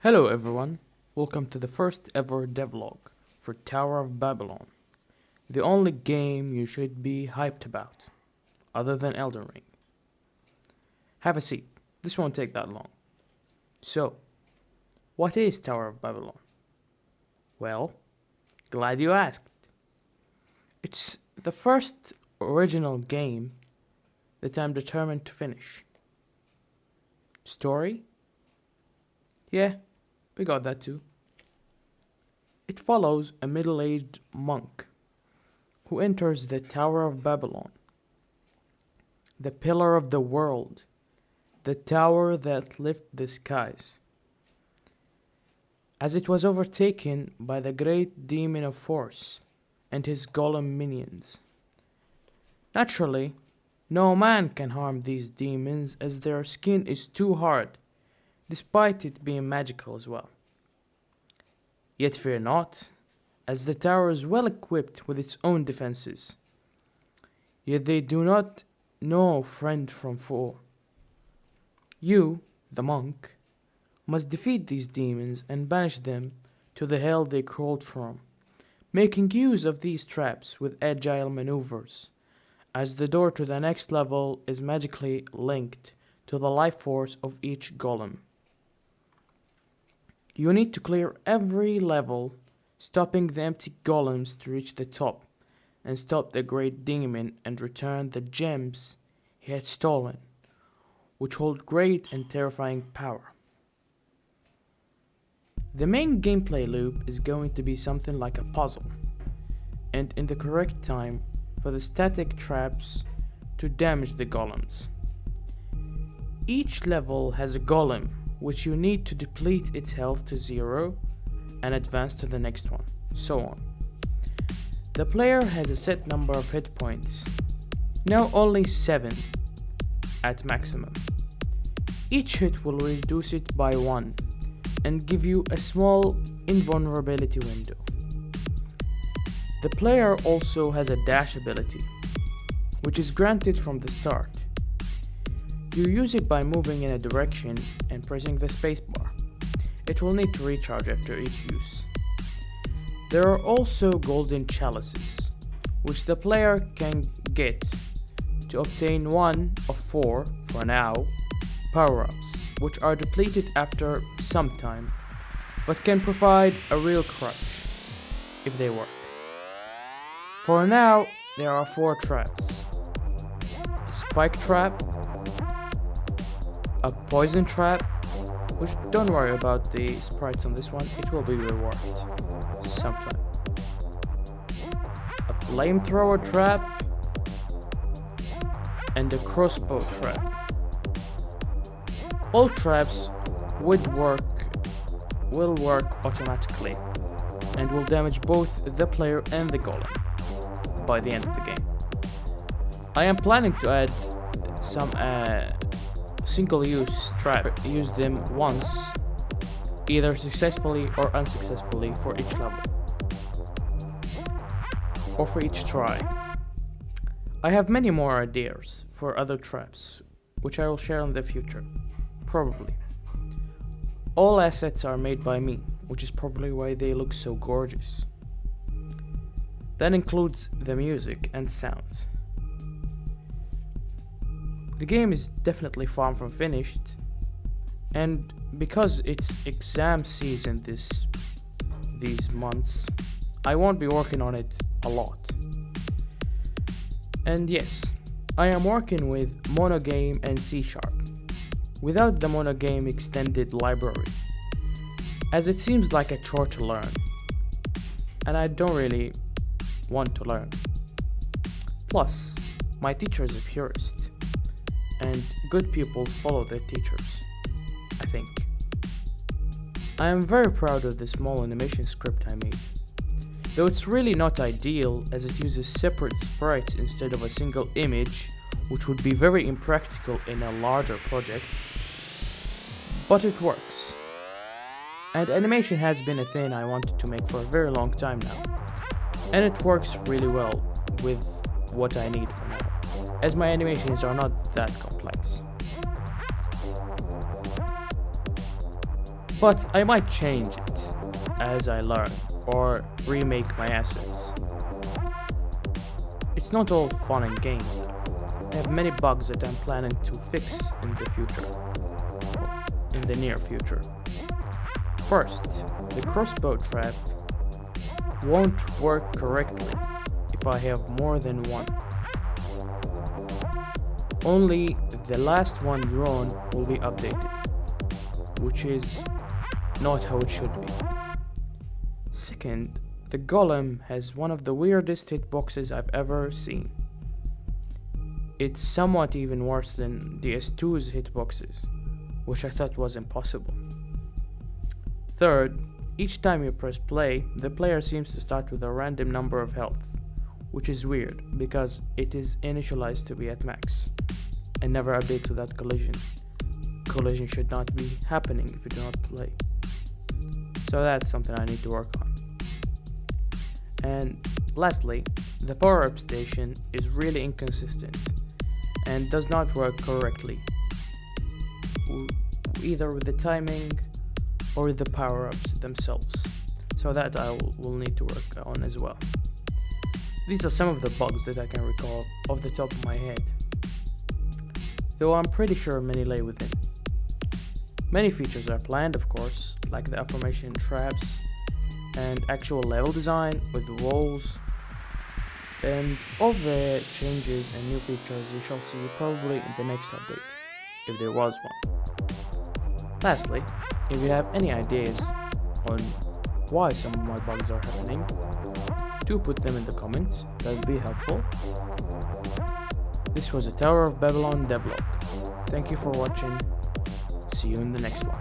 Hello everyone, welcome to the first ever devlog for Tower of Babylon, the only game you should be hyped about, other than Elden Ring. Have a seat, this won't take that long. So, what is Tower of Babylon? Well, glad you asked. It's the first original game that I'm determined to finish. Story? Yeah, we got that too. It follows a middle-aged monk who enters the Tower of Babylon, the pillar of the world, the tower that lifts the skies, as it was overtaken by the great demon of force and his golem minions. Naturally, no man can harm these demons as their skin is too hard, despite it being magical as well. Yet fear not, as the tower is well equipped with its own defenses. Yet they do not know friend from foe. You, the monk, must defeat these demons and banish them to the hell they crawled from, making use of these traps with agile maneuvers, as the door to the next level is magically linked to the life force of each golem. You need to clear every level, stopping the empty golems to reach the top, and stop the great demon and return the gems he had stolen, which hold great and terrifying power. The main gameplay loop is going to be something like a puzzle, and in the correct time for the static traps to damage the golems. Each level has a golem which you need to deplete its health to 0 and advance to the next one, so on. The player has a set number of hit points, now only 7 at maximum. Each hit will reduce it by 1 and give you a small invulnerability window. The player also has a dash ability, which is granted from the start. You use it by moving in a direction and pressing the spacebar. It will need to recharge after each use. There are also golden chalices, which the player can get to obtain 1 of 4, for now, power-ups, which are depleted after some time, but can provide a real crush if they work. For now, there are 4 traps: a spike trap, a poison trap, which don't worry about the sprites on this one, it will be reworked sometime, a flamethrower trap, and a crossbow trap. All traps will work automatically and will damage both the player and the golem by the end of the game. I am planning to add some single-use trap. Use them once, either successfully or unsuccessfully for each level, or for each try. I have many more ideas for other traps, which I will share in the future, probably. All assets are made by me, which is probably why they look so gorgeous. That includes the music and sounds. The game is definitely far from finished, and because it's exam season these months, I won't be working on it a lot. And yes, I am working with Monogame and C#, without the Monogame extended library, as it seems like a chore to learn, and I don't really want to learn. Plus, my teacher is a purist, and good pupils follow their teachers, I think. I am very proud of the small animation script I made, though it's really not ideal as it uses separate sprites instead of a single image, which would be very impractical in a larger project, but it works. And animation has been a thing I wanted to make for a very long time now, and it works really well with what I need for now, as my animations are not that complex. but I might change it as I learn or remake my assets. It's not all fun and games though. I have many bugs that I'm planning to fix in the future, in the near future. First, the crossbow trap won't work correctly if I have more than one. Only the last one drawn will be updated, which is not how it should be. Second, the golem has one of the weirdest hitboxes I've ever seen. It's somewhat even worse than the S2's hitboxes, which I thought was impossible. Third, each time you press play, the player seems to start with a random number of health, which is weird because it is initialized to be at max and never updates without collision. Collision should not be happening if you do not play. So that's something I need to work on. And lastly, the power-up station is really inconsistent and does not work correctly, either with the timing or the power-ups themselves. So that I will need to work on as well. These are some of the bugs that I can recall off the top of my head, though I'm pretty sure many lay within. Many features are planned, of course, like the aforementioned traps and actual level design with walls, and all the changes and new features you shall see probably in the next update, if there was one. Lastly, if you have any ideas on why some of my bugs are happening, do put them in the comments, that would be helpful. This was a Tower of Babylon devlog. Thank you for watching. See you in the next one.